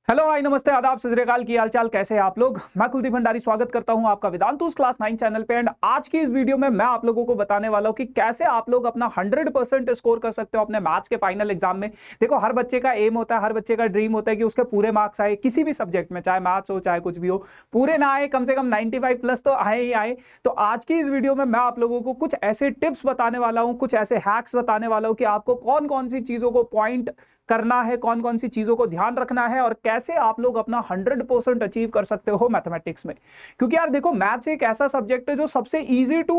Hello hi नमस्ते आदाब सत श्री अकाल की हालचाल कैसे हैं आप लोग। मैं कुलदीप भंडारी स्वागत करता हूं आपका वेदांतुस क्लास 9 चैनल पे। एंड आज की इस वीडियो में मैं आप लोगों को बताने वाला हूं कि कैसे आप लोग अपना 100% स्कोर कर सकते हो अपने मैथ्स के फाइनल एग्जाम में। देखो, हर बच्चे का एम होता है, हर बच्चे का ड्रीम होता है कि उसके पूरे मार्क्स आए किसी भी सब्जेक्ट में, चाहे मैथ्स हो चाहे कुछ भी हो। पूरे ना आए, कम से कम 95 प्लस तो आए ही आए। तो आज की इस वीडियो में मैं आप लोगों को कुछ ऐसे टिप्स बताने वाला हूं, कुछ ऐसे हैक्स बताने वाला हूं कि आपको कौन कौन सी चीजों को पॉइंट करना है, कौन कौन सी चीजों को ध्यान रखना है और कैसे आप लोग अपना 100% अचीव कर सकते हो मैथमेटिक्स में। क्योंकि यार देखो, मैथ्स एक ऐसा सब्जेक्ट है जो सबसे इजी टू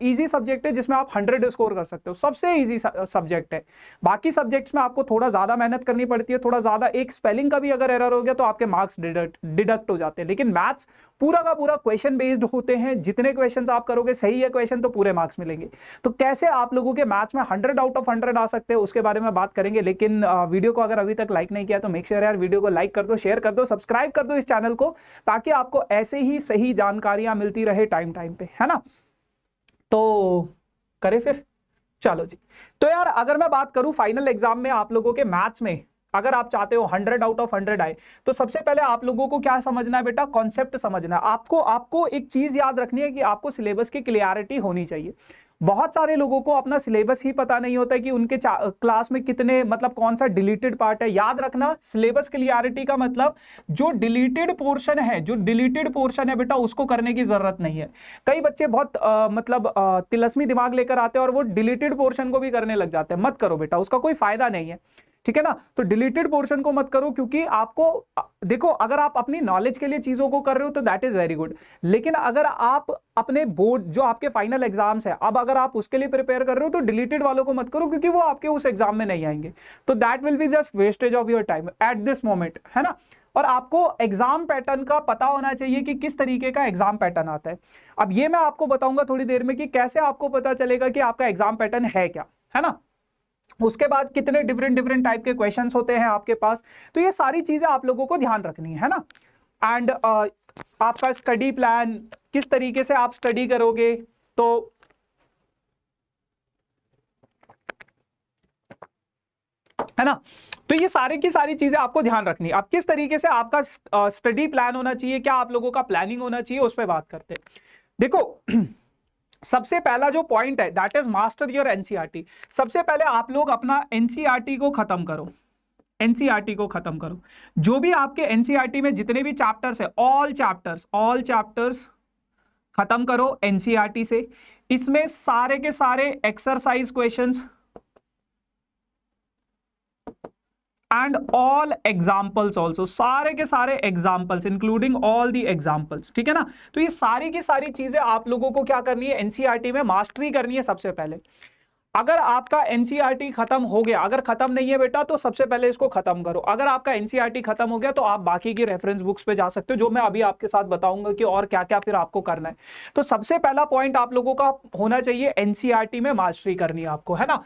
इजी सब्जेक्ट है जिसमें आप 100 स्कोर कर सकते हो। सबसे इजी सब्जेक्ट है। बाकी सब्जेक्ट्स में आपको थोड़ा ज्यादा मेहनत करनी पड़ती है, थोड़ा ज्यादा, एक स्पेलिंग का भी अगर एरर हो गया तो आपके मार्क्स डिडक्ट हो जाते हैं। लेकिन मैथ्स पूरा का पूरा क्वेश्चन बेस्ड होते हैं। जितने क्वेश्चन आप करोगे, सही है क्वेश्चन, तो पूरे मार्क्स मिलेंगे। तो कैसे आप लोगों के मैथ्स में 100 आउट ऑफ 100 आ सकते हैं उसके बारे में बात करेंगे। लेकिन वीडियो को अगर अभी तक लाइक नहीं किया तो मेक श्योर यार वीडियो को लाइक कर दो, शेयर कर दो, सब्सक्राइब कर दो इस चैनल को, ताकि आपको ऐसे ही सही जानकारियां मिलती रहे टाइम टाइम पे, है ना। तो करें फिर, चलो जी। तो यार अगर मैं बात करूं फाइनल एग्जाम में आप लोगों के मैथ्स में, अगर आप चाहते हो 100 आउट ऑफ 100 आए, तो सबसे पहले आप लोगों को क्या समझना है बेटा, कॉन्सेप्ट समझना है। आपको आपको एक चीज याद रखनी है कि आपको सिलेबस की क्लियरिटी होनी चाहिए। बहुत सारे लोगों को अपना सिलेबस ही पता नहीं होता है कि उनके क्लास में कितने, मतलब कौन सा डिलीटेड पार्ट है। याद रखना, सिलेबस क्लियरिटी का मतलब जो डिलीटेड पोर्शन है, जो डिलीटेड पोर्शन है बेटा, उसको करने की जरूरत नहीं है। कई बच्चे बहुत तिलस्मी दिमाग लेकर आते हैं और वो डिलीटेड पोर्शन को भी करने लग जाते हैं। मत करो बेटा, उसका कोई फायदा नहीं है, ठीक है ना। तो डिलीटेड पोर्शन को मत करो, क्योंकि आपको देखो, अगर आप अपनी नॉलेज के लिए चीजों को कर रहे हो तो दैट इज वेरी गुड। लेकिन अगर आप अपने बोर्ड, जो आपके फाइनल एग्जाम्स है, अब अगर आप उसके लिए प्रिपेयर कर रहे हो तो डिलीटेड वालों को मत करो, क्योंकि वो आपके उस एग्जाम में नहीं आएंगे। तो that will be just wastage of your time at this moment, है ना। और आपको एग्जाम पैटर्न का पता होना चाहिए कि किस तरीके का एग्जाम पैटर्न आता है। अब ये मैं आपको बताऊंगा थोड़ी देर में कि कैसे आपको पता चलेगा कि आपका एग्जाम पैटर्न है क्या, है ना। उसके बाद कितने डिफरेंट डिफरेंट टाइप के क्वेश्चंस होते हैं आपके पास। तो ये सारी चीजें आप लोगों को ध्यान रखनी है ना। एंड आपका स्टडी प्लान, किस तरीके से आप स्टडी करोगे, तो है ना। तो ये सारे की सारी चीजें आपको ध्यान रखनी है। अब किस तरीके से आपका स्टडी प्लान होना चाहिए, क्या आप लोगों का प्लानिंग होना चाहिए, उस पर बात करते हैं। देखो सबसे पहला जो पॉइंट है that is master your NCERT. सबसे पहले आप लोग अपना एनसीईआरटी को खत्म करो। एनसीईआरटी को खत्म करो। जो भी आपके एनसीईआरटी में जितने भी चैप्टर्स है, ऑल चैप्टर्स खत्म करो एनसीईआरटी से। इसमें सारे के सारे exercise questions and all examples also, सारे के सारे examples including all the examples, ठीक है ना। तो ये सारी की सारी चीजें आप लोगों को क्या करनी है, एनसीईआरटी में मास्टरी करनी है सबसे पहले। अगर आपका एनसीईआरटी खत्म हो गया, अगर खत्म नहीं है बेटा तो सबसे पहले इसको खत्म करो। अगर आपका एनसीईआरटी खत्म हो गया तो आप बाकी की रेफरेंस बुक्स पे जा सकते हो, जो मैं अभी आपके साथ बताऊंगा कि और क्या क्या फिर आपको करना है। तो सबसे पहला पॉइंट आप लोगों का होना चाहिए, एनसीईआरटी में मास्टरी करनी है आपको, है ना।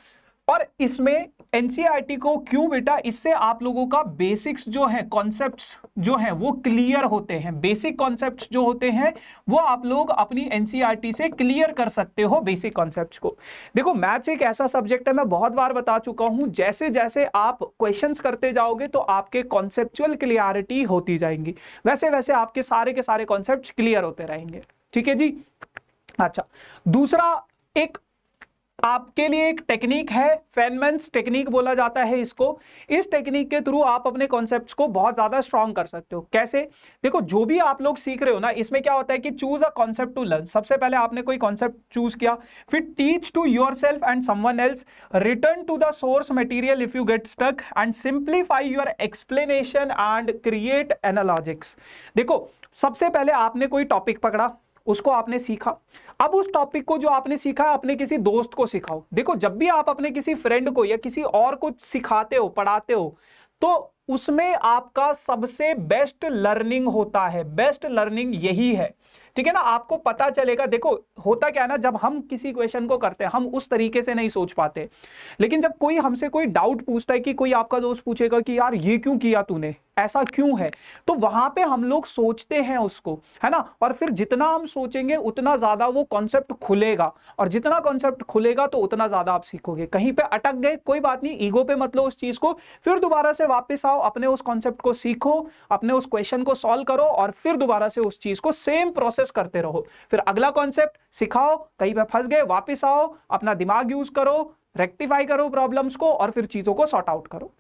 और इसमें एनसीईआरटी को क्यों बेटा, इससे आप लोगों का बेसिक्स जो है, कॉन्सेप्ट्स जो है वो क्लियर होते हैं। बेसिक कॉन्सेप्ट्स जो होते हैं वो आप लोग अपनी एनसीईआरटी से क्लियर कर सकते हो बेसिक कॉन्सेप्ट्स को। देखो, मैथ्स एक ऐसा सब्जेक्ट है, मैं बहुत बार बता चुका हूं, जैसे जैसे आप क्वेश्चंस करते जाओगे तो आपके कॉन्सेप्चुअल क्लियरिटी होती जाएंगी, वैसे वैसे आपके सारे के सारे कॉन्सेप्ट्स क्लियर होते रहेंगे, ठीक है जी। अच्छा, दूसरा एक आपके लिए एक टेक्निक है, फेनमैन्स टेक्निक बोला जाता है इसको। इस टेक्निक के थ्रू आप अपने कॉन्सेप्ट्स को बहुत ज्यादा स्ट्रांग कर सकते हो। कैसे? देखो, जो भी आप लोग सीख रहे हो ना, इसमें क्या होता है कि choose a concept to learn. सबसे पहले आपने कोई कॉन्सेप्ट चूज किया, फिर teach to yourself and someone else, return to the source material if you get stuck, and simplify your explanation and create analogies. देखो, सबसे पहले आपने कोई टॉपिक पकड़ा, उसको आपने सीखा। अब उस टॉपिक को जो आपने सीखा अपने किसी दोस्त को सिखाओ। देखो, जब भी आप अपने किसी फ्रेंड को या किसी और को सिखाते हो, पढ़ाते हो, तो उसमें आपका सबसे बेस्ट लर्निंग होता है। बेस्ट लर्निंग यही है, ठीक है ना। आपको पता चलेगा। देखो, होता क्या है ना, जब हम किसी क्वेश्चन को करते हैं हम उस तरीके से नहीं सोच पाते। लेकिन जब कोई हमसे कोई डाउट पूछता है, कि कोई आपका दोस्त पूछेगा कि यार ये क्यों किया तूने, ऐसा क्यों है, तो वहां पे हम लोग सोचते हैं उसको, है ना। और फिर जितना हम सोचेंगे उतना ज्यादा वो कॉन्सेप्ट खुलेगा, और जितना कॉन्सेप्ट खुलेगा तो उतना ज्यादा आप सीखोगे। कहीं पे अटक गए, कोई बात नहीं, ईगो पे मत लो उस चीज को, फिर दोबारा से वापस आओ जाओ, अपने उस कॉन्सेप्ट को सीखो, अपने उस क्वेश्चन को सॉल्व करो और फिर दोबारा से उस चीज को सेम प्रोसेस करते रहो। फिर अगला कॉन्सेप्ट सिखाओ, कहीं पे फंस गए वापस आओ, अपना दिमाग यूज करो, रेक्टिफाई करो प्रॉब्लम्स को और फिर चीजों को सॉर्ट आउट करो।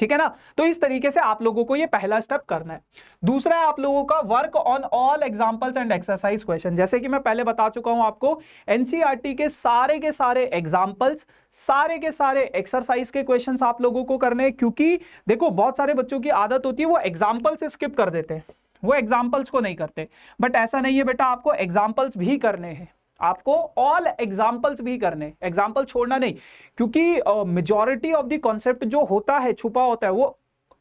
ठीक है ना। तो इस तरीके से आप लोगों को ये पहला स्टेप करना है। दूसरा है आप लोगों का work on all examples and exercise question. जैसे कि मैं पहले बता चुका हूं आपको, एनसीईआरटी के सारे एग्जांपल्स, सारे के सारे एक्सरसाइज के क्वेश्चंस आप लोगों को करने हैं। क्योंकि देखो बहुत सारे बच्चों की आदत होती है वो एग्जाम्पल से स्किप कर देते हैं, वो एग्जाम्पल्स को नहीं करते। बट ऐसा नहीं है बेटा, आपको एग्जाम्पल्स भी करने हैं, आपको ऑल एग्जाम्पल्स भी करने, एग्जाम्पल छोड़ना नहीं। क्योंकि मेजॉरिटी ऑफ द कॉन्सेप्ट जो होता है, छुपा होता है, वो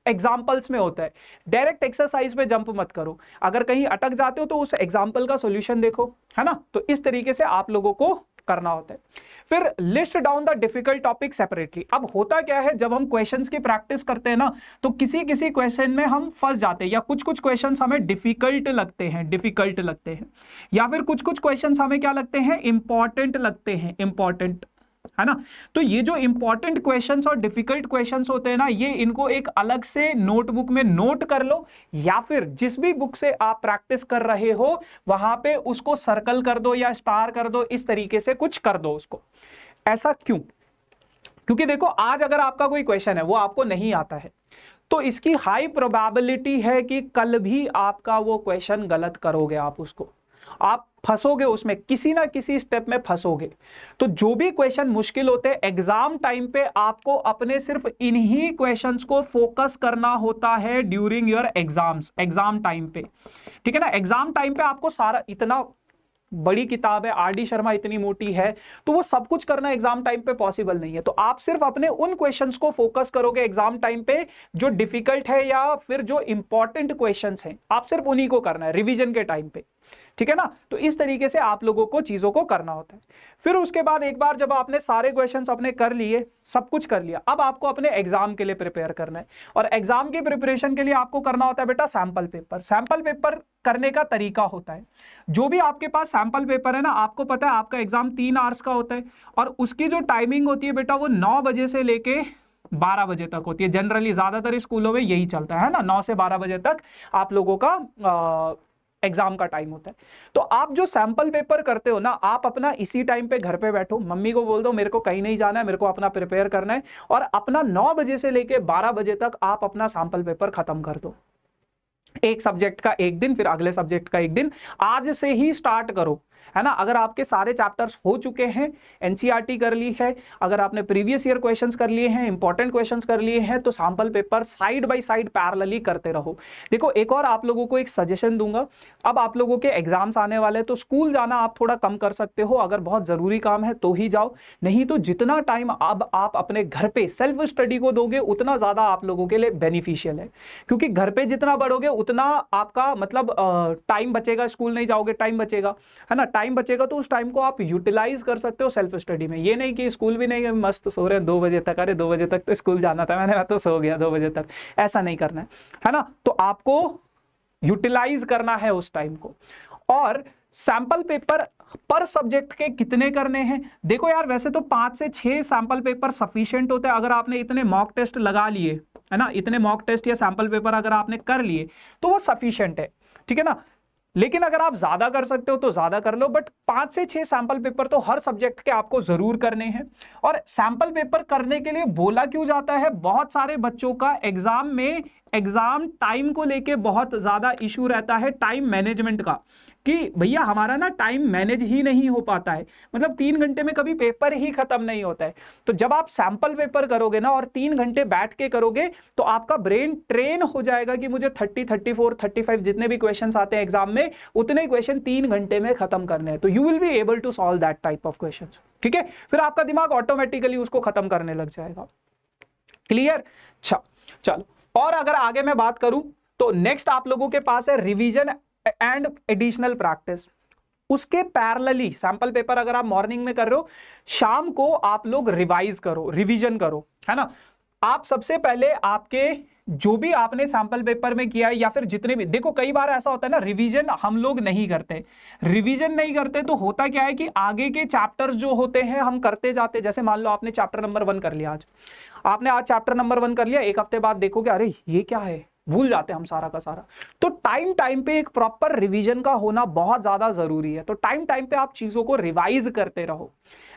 एग्जाम्पल्स में होता है। डायरेक्ट एक्सरसाइज पे जंप मत करो, अगर कहीं अटक जाते हो तो उस एग्जाम्पल का सॉल्यूशन देखो, है ना। तो इस तरीके से आप लोगों को करना होता है। फिर list down the difficult topic separately. अब होता क्या है, जब हम क्वेश्चंस की प्रैक्टिस करते हैं ना, तो किसी किसी क्वेश्चन में हम फंस जाते हैं, या कुछ कुछ क्वेश्चंस हमें डिफिकल्ट लगते हैं, या फिर कुछ कुछ क्वेश्चंस हमें क्या लगते हैं, इंपॉर्टेंट लगते हैं, इंपॉर्टेंट, है ना। तो ये जो इंपॉर्टेंट क्वेश्चंस और डिफिकल्ट क्वेश्चंस होते हैं ना, ये इनको एक अलग से नोटबुक में नोट कर लो, या फिर जिस भी बुक से आप प्रैक्टिस कर रहे हो वहां पे उसको सर्कल कर दो या स्टार कर दो, इस तरीके से कुछ कर दो उसको। ऐसा क्यों? क्योंकि देखो आज अगर आपका कोई क्वेश्चन है वो आपको नहीं आता है, तो इसकी हाई प्रोबेबिलिटी है कि कल भी आपका वो क्वेश्चन गलत करोगे, आप फंसोगे उसमें, किसी ना किसी स्टेप में फंसोगे। तो जो भी क्वेश्चन मुश्किल होते हैं एग्जाम टाइम पे, आपको अपने सिर्फ इन्हीं क्वेश्चंस को फोकस करना होता है during your exams, exam time पे। ठीक है ना। एग्जाम टाइम पे आपको सारा, इतना बड़ी किताब है, आर.डी. शर्मा इतनी मोटी है, तो वो सब कुछ करना एग्जाम टाइम पे पॉसिबल नहीं है। तो आप सिर्फ अपने उन क्वेश्चंस को फोकस करोगे एग्जाम टाइम पे जो डिफिकल्ट है या फिर जो इंपॉर्टेंट क्वेश्चंस हैं, आप सिर्फ उन्हीं को करना है रिवीजन के टाइम पे। ठीक है ना। तो इस तरीके से आप लोगों को चीजों को करना होता है। फिर उसके बाद एक बार जब आपने सारे क्वेश्चंस अपने कर लिए, सब कुछ कर लिया, अब आपको अपने एग्जाम के लिए प्रिपेयर करना है। और एग्जाम की प्रिपरेशन के लिए आपको करना होता है बेटा सैंपल पेपर। सैंपल पेपर करने का तरीका होता है, जो भी आपके पास सैंपल पेपर है ना, आपको पता है आपका एग्जाम 3 आवर्स का होता है, और उसकी जो टाइमिंग होती है बेटा वो 9 बजे से लेके 12 बजे तक होती है। जनरली ज्यादातर स्कूलों में यही चलता है ना, 9 से 12 बजे तक आप लोगों का एग्जाम का टाइम होता है। तो आप जो सैंपल पेपर करते हो ना, आप अपना इसी टाइम पे घर पे बैठो, मम्मी को बोल दो मेरे को कहीं नहीं जाना है, मेरे को अपना प्रिपेयर करना है, और अपना 9 बजे से लेके 12 बजे तक आप अपना सैंपल पेपर खत्म कर दो। एक सब्जेक्ट का एक दिन, फिर अगले सब्जेक्ट का एक दिन, आज से ही स्टार्ट करो, है ना। अगर आपके सारे चैप्टर्स हो चुके हैं, एनसीईआरटी कर ली है, अगर आपने प्रीवियस ईयर क्वेश्चंस कर लिए हैं, इंपॉर्टेंट क्वेश्चंस कर लिए हैं, तो sample paper side by side parallelly करते रहो। देखो एक और आप लोगों को एक सजेशन दूंगा, अब आप लोगों के एग्जाम्स आने वाले हैं, तो स्कूल जाना आप थोड़ा कम कर सकते हो, अगर बहुत जरूरी काम है तो ही जाओ, नहीं तो जितना टाइम अब आप अपने घर पे सेल्फ स्टडी को दोगे उतना ज्यादा आप लोगों के लिए बेनिफिशियल है। क्योंकि घर पे जितना बढ़ोगे उतना आपका मतलब टाइम बचेगा, स्कूल नहीं जाओगे टाइम बचेगा, है ना। टाइम बचेगा तो उस टाइम को आप यूटिलाइज कर सकते हो सेल्फ स्टडी में। ये नहीं कि स्कूल भी नहीं है, मस्त सो रहे हैं 2 बजे तक, अरे 2 बजे तक तो स्कूल जाना था, मैं तो सो गया 2 बजे तक, ऐसा नहीं करना है ना। तो आपको यूटिलाइज करना है उस टाइम को। और सैंपल पेपर पर सब्जेक्ट के कितने करने हैं? देखो यार वैसे तो 5 से 6 सैंपल पेपर सफिशिएंट होते हैं। अगर आपने इतने मॉक टेस्ट लगा लिए, है ना, इतने मॉक टेस्ट या सैंपल पेपर अगर आपने कर लिए तो वो सफिशिएंट है, ठीक है ना। लेकिन अगर आप ज्यादा कर सकते हो तो ज्यादा कर लो, बट 5 से 6 सैंपल पेपर तो हर सब्जेक्ट के आपको जरूर करने हैं। और सैंपल पेपर करने के लिए बोला क्यों जाता है, बहुत सारे बच्चों का एग्जाम में एग्जाम टाइम को लेके बहुत ज्यादा इशू रहता है, टाइम मैनेजमेंट का, कि भैया हमारा ना टाइम मैनेज ही नहीं हो पाता है, मतलब 3 घंटे में कभी पेपर ही खत्म नहीं होता है। तो जब आप सैंपल पेपर करोगे ना और 3 घंटे बैठ के करोगे तो आपका ब्रेन ट्रेन हो जाएगा कि मुझे 30, 34, 35 जितने भी क्वेश्चन आते हैं एग्जाम में उतने क्वेश्चन 3 घंटे में खत्म करने हैं। तो you will be able to solve that type of question, ठीक है। फिर आपका दिमाग ऑटोमेटिकली उसको खत्म करने लग जाएगा। क्लियर? अच्छा चलो, और अगर आगे मैं बात करूं तो नेक्स्ट आप लोगों के पास है रिवीजन एंड एडिशनल प्रैक्टिस। उसके पैरेलली सैंपल पेपर अगर आप मॉर्निंग में कर रहे हो, शाम को आप लोग रिवाइज करो, रिवीजन करो, है ना। आप सबसे पहले आपके जो भी आपने सैंपल पेपर में किया है या फिर जितने भी, देखो कई बार ऐसा होता है ना, रिवीजन हम लोग नहीं करते। रिवीजन नहीं करते तो होता क्या है कि आगे के चैप्टर्स जो होते हैं हम करते जाते, जैसे मान लो आपने चैप्टर नंबर 1 कर लिया, आज आपने आज चैप्टर नंबर 1 कर लिया, एक हफ्ते बाद देखोगे अरे ये क्या है, भूल जाते हैं हम सारा का सारा। तो टाइम पे एक प्रॉपर रिवीजन का होना बहुत ज्यादा जरूरी है। तो टाइम पे आप चीजों को रिवाइज करते रहो।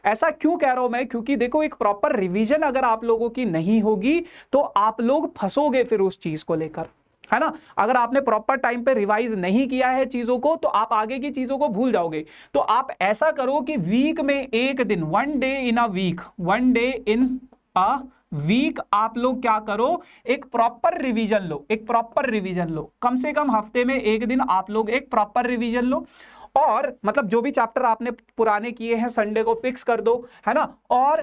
ऐसा क्यों कह रहा हूं मैं, क्योंकि देखो एक प्रॉपर रिवीजन अगर आप लोगों की नहीं होगी तो आप लोग फंसोगे फिर उस चीज को लेकर, है ना। अगर आपने प्रॉपर टाइम पे रिवाइज नहीं किया है चीजों को तो आप आगे की चीजों को भूल जाओगे। तो आप ऐसा करो कि वीक में एक दिन, 1 day in a week, 1 day in a week आप लोग क्या करो, एक प्रॉपर रिवीजन लो, एक प्रॉपर रिवीजन लो। कम से कम हफ्ते में एक दिन आप लोग एक प्रॉपर रिवीजन लो। और मतलब जो भी चैप्टर आपने पुराने किए हैं संडे को फिक्स कर दो, है ना। और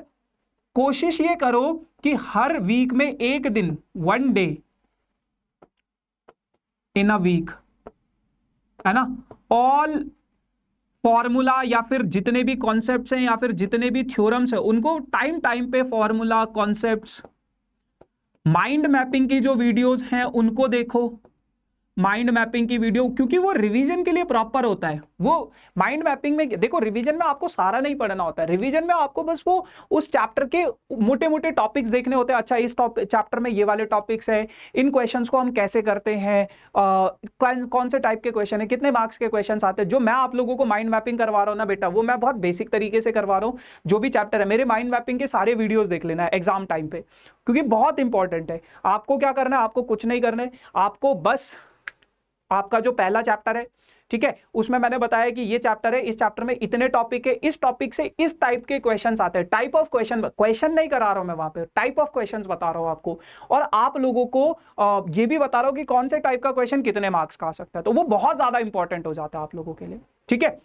कोशिश ये करो कि हर वीक में एक दिन, 1 डे इन अ वीक, है ना, ऑल फॉर्मूला या फिर जितने भी कॉन्सेप्ट्स हैं या फिर जितने भी थ्योरम्स हैं उनको टाइम पे फॉर्मूला, कॉन्सेप्ट्स, माइंड मैपिंग की जो वीडियोस हैं उनको देखो। माइंड मैपिंग की वीडियो, क्योंकि वो रिवीजन के लिए प्रॉपर होता है। वो माइंड मैपिंग में देखो, रिवीजन में आपको सारा नहीं पढ़ना होता है, रिवीजन में आपको बस वो उस चैप्टर के मोटे मोटे टॉपिक्स देखने होते हैं। अच्छा इस चैप्टर में ये वाले टॉपिक्स हैं, इन क्वेश्चंस को हम कैसे करते हैं, कौन से टाइप के क्वेश्चन है, कितने मार्क्स के क्वेश्चन आते हैं। जो मैं आप लोगों को माइंड मैपिंग करवा रहा हूँ ना बेटा, वो मैं बहुत बेसिक तरीके से करवा रहा हूँ। जो भी चैप्टर है मेरे माइंड मैपिंग के सारे वीडियोज देख लेना है एग्जाम टाइम पे, क्योंकि बहुत इंपॉर्टेंट है। आपको क्या करना है, आपको कुछ नहीं करना है, आपको बस आपका जो पहला चैप्टर है, ठीक है, उसमें मैंने बताया कि ये चैप्टर है, इस चैप्टर में इतने टॉपिक है, इस टॉपिक से इस टाइप के क्वेश्चंस आते हैं। टाइप ऑफ क्वेश्चन नहीं करा रहा हूं मैं वहां पे, टाइप ऑफ क्वेश्चंस बता रहा हूं आपको। और आप लोगों को ये भी बता रहा हूं कि कौन से टाइप का क्वेश्चन कितने मार्क्स का आ सकता है। तो वो बहुत ज्यादा इंपॉर्टेंट हो जाता है आप लोगों के लिए, ठीक है।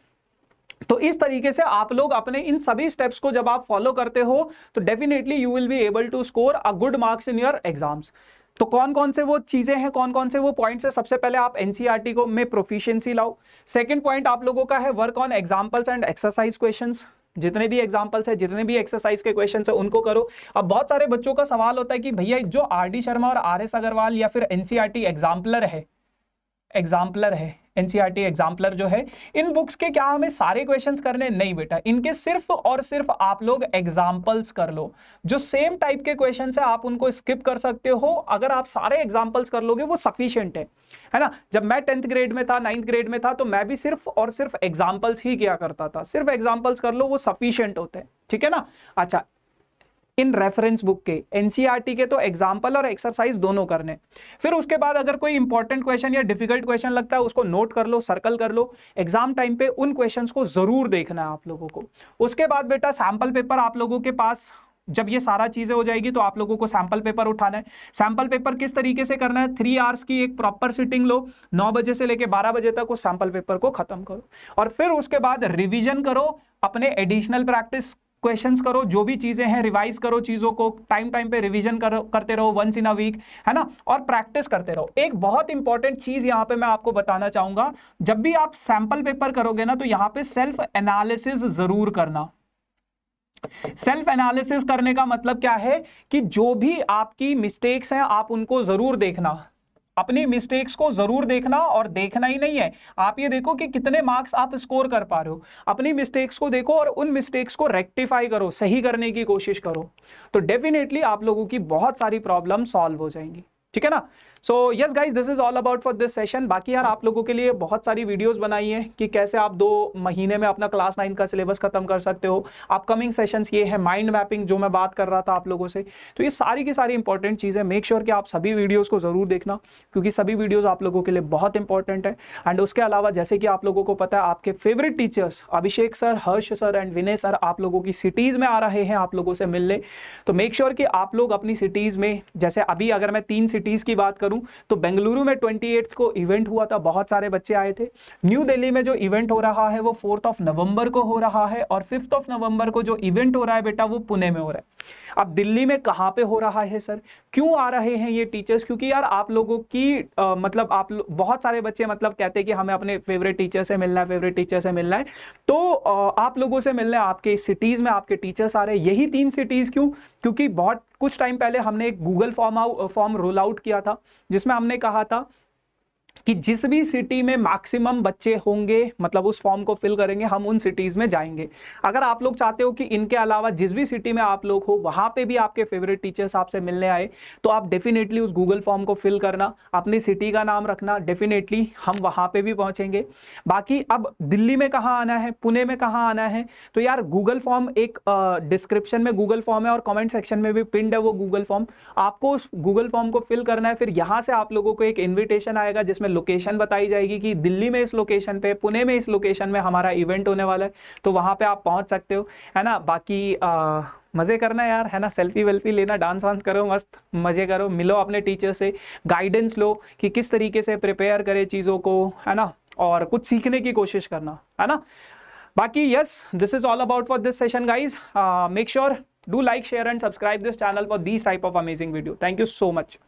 तो इस तरीके से आप लोग अपने इन सभी स्टेप्स को जब आप फॉलो करते हो तो definitely you will be able to score a good marks in your exams. तो कौन कौन से वो चीजें हैं, कौन कौन से वो पॉइंट्स है, सबसे पहले आप एनसीईआरटी को में प्रोफिशिएंसी लाओ। सेकंड पॉइंट आप लोगों का है work on examples and exercise questions. जितने भी एग्जांपल्स है, जितने भी एक्सरसाइज के क्वेश्चंस है उनको करो। अब बहुत सारे बच्चों का सवाल होता है कि भैया जो आर डी शर्मा और आर एस अग्रवाल या फिर एनसीईआरटी एग्जाम्पलर है, एनसीईआरटी एग्जाम्पलर जो है, इन बुक्स के क्या हमें सारे क्वेश्चंस करने, नहीं बेटा, इनके सिर्फ और सिर्फ आप लोग एग्जाम्पल्स कर लो। जो सेम टाइप के क्वेश्चंस है आप उनको स्किप कर सकते हो, अगर आप सारे एग्जाम्पल्स कर लोगे वो सफिशिएंट है ना। जब मैं 10th ग्रेड में था, 9th ग्रेड में था, तो मैं भी सिर्फ और सिर्फ एग्जाम्पल्स ही किया करता था। सिर्फ एग्जाम्पल्स कर लो, वो सफिशिएंट होते हैं, ठीक है ना। अच्छा, इन रेफरेंस बुक के एनसीईआरटी के तो एग्जाम्पल और एक्सरसाइज दोनों करने। फिर उसके बाद अगर कोई इंपॉर्टेंट क्वेश्चन या डिफिकल्ट क्वेश्चन लगता है उसको नोट कर लो, सर्कल कर लो। एग्जाम टाइम पे उन क्वेश्चंस को जरूर देखना है आप लोगों को। उसके बाद बेटा सैंपल पेपर आप लोगों के पास, जब ये सारा चीजें हो जाएगी तो आप लोगों को सैंपल पेपर उठाना है। सैंपल पेपर किस तरीके से करना है, 3 आवर्स की एक प्रॉपर सिटिंग लो, 9 बजे से लेकर 12 बजे तक उस सैंपल पेपर को खत्म करो। और फिर उसके बाद रिवीजन करो, अपने एडिशनल प्रैक्टिस क्वेश्चंस करो, जो भी चीजें हैं रिवाइज करो, चीजों को टाइम पे रिवीजन करते रहो, वंस इन अ वीक, है ना, और प्रैक्टिस करते रहो। एक बहुत इंपॉर्टेंट चीज यहां पे मैं आपको बताना चाहूंगा, जब भी आप सैंपल पेपर करोगे ना तो यहां पे सेल्फ एनालिसिस जरूर करना। सेल्फ एनालिसिस करने का मतलब क्या है कि जो भी आपकी मिस्टेक्स हैं आप उनको जरूर देखना, अपनी मिस्टेक्स को जरूर देखना। और देखना ही नहीं है, आप ये देखो कि कितने मार्क्स आप स्कोर कर पा रहे हो। अपनी मिस्टेक्स को देखो और उन मिस्टेक्स को रेक्टिफाई करो, सही करने की कोशिश करो। तो डेफिनेटली आप लोगों की बहुत सारी प्रॉब्लम सॉल्व हो जाएंगी, ठीक है ना। So yes guys, this is all about for this session. बाकी यार आप लोगों के लिए बहुत सारी वीडियोस बनाई है कि कैसे आप 2 महीने में अपना क्लास 9 का सिलेबस खत्म कर सकते हो। अपकमिंग सेशंस ये है, माइंड मैपिंग जो मैं बात कर रहा था आप लोगों से। तो ये सारी की सारी इंपॉर्टेंट चीज़ें, मेक श्योर कि आप सभी वीडियोज़ को ज़रूर देखना, क्योंकि सभी वीडियोज़ आप लोगों के लिए बहुत इंपॉर्टेंट है। एंड उसके अलावा जैसे कि आप लोगों को पता है, आपके favourite teachers Abhishek sir, Harsh sir and Vinay sir आप लोगों की सिटीज़ में आ रहे हैं आप लोगों से मिलने। तो मेक श्योर कि आप लोग अपनी सिटीज़ में, जैसे अभी अगर मैं 3 सिटीज़ की बात करूं तो बेंगलुरु में 28 को इवेंट हुआ था, बहुत सारे बच्चे आए थे। न्यू दिल्ली में जो इवेंट हो रहा है वो 4 नवंबर को हो रहा है, और 5 नवंबर को जो इवेंट हो रहा है बेटा वो पुणे में हो रहा है। अब दिल्ली में कहां पे हो रहा है सर, क्यों आ रहे हैं ये टीचर्स, क्योंकि यार आप लोगों की मतलब बहुत सारे बच्चे मतलब कहते हैं कि हमें अपने फेवरेट टीचर से मिलना है, फेवरेट टीचर से मिलना है। तो आप लोगों से मिलना है, आपके सिटीज में आपके टीचर्स आ रहे हैं। यही 3 सिटीज क्यों, क्योंकि बहुत कुछ टाइम पहले हमने एक गूगल फॉर्म रोल आउट किया था, जिसमें हमने कहा था कि जिस भी सिटी में मैक्सिमम बच्चे होंगे, मतलब उस फॉर्म को फिल करेंगे, हम उन सिटीज में जाएंगे। अगर आप लोग चाहते हो कि इनके अलावा जिस भी सिटी में आप लोग हो वहां पे भी आपके फेवरेट टीचर्स आपसे मिलने आए, तो आप डेफिनेटली उस गूगल फॉर्म को फिल करना, अपनी सिटी का नाम रखना, डेफिनेटली हम वहां पे भी पहुंचेंगे। बाकी अब दिल्ली में कहाँ आना है, पुणे में कहाँ आना है, तो यार गूगल फॉर्म एक डिस्क्रिप्शन में गूगल फॉर्म है और कमेंट सेक्शन में भी पिंड है वो गूगल फॉर्म। आपको उस गूगल फॉर्म को फिल करना है, फिर यहां से आप लोगों को एक इन्विटेशन आएगा जिसमें लोकेशन बताई जाएगी कि दिल्ली में इस लोकेशन पे, पुणे में इस लोकेशन में हमारा इवेंट होने वाला है, तो वहां पे आप पहुंच सकते हो, है ना। बाकी मजे करना यार, है ना, सेल्फी वेल्फी लेना, डांस वांस करो, मस्त मजे करो, मिलो अपने टीचर से, गाइडेंस लो कि किस तरीके से प्रिपेयर करे चीजों को, है ना, और कुछ सीखने की कोशिश करना, है ना। बाकी yes, this is all about for this session guys. Make sure do like, share and subscribe this channel for these type of amazing video. Thank you so much.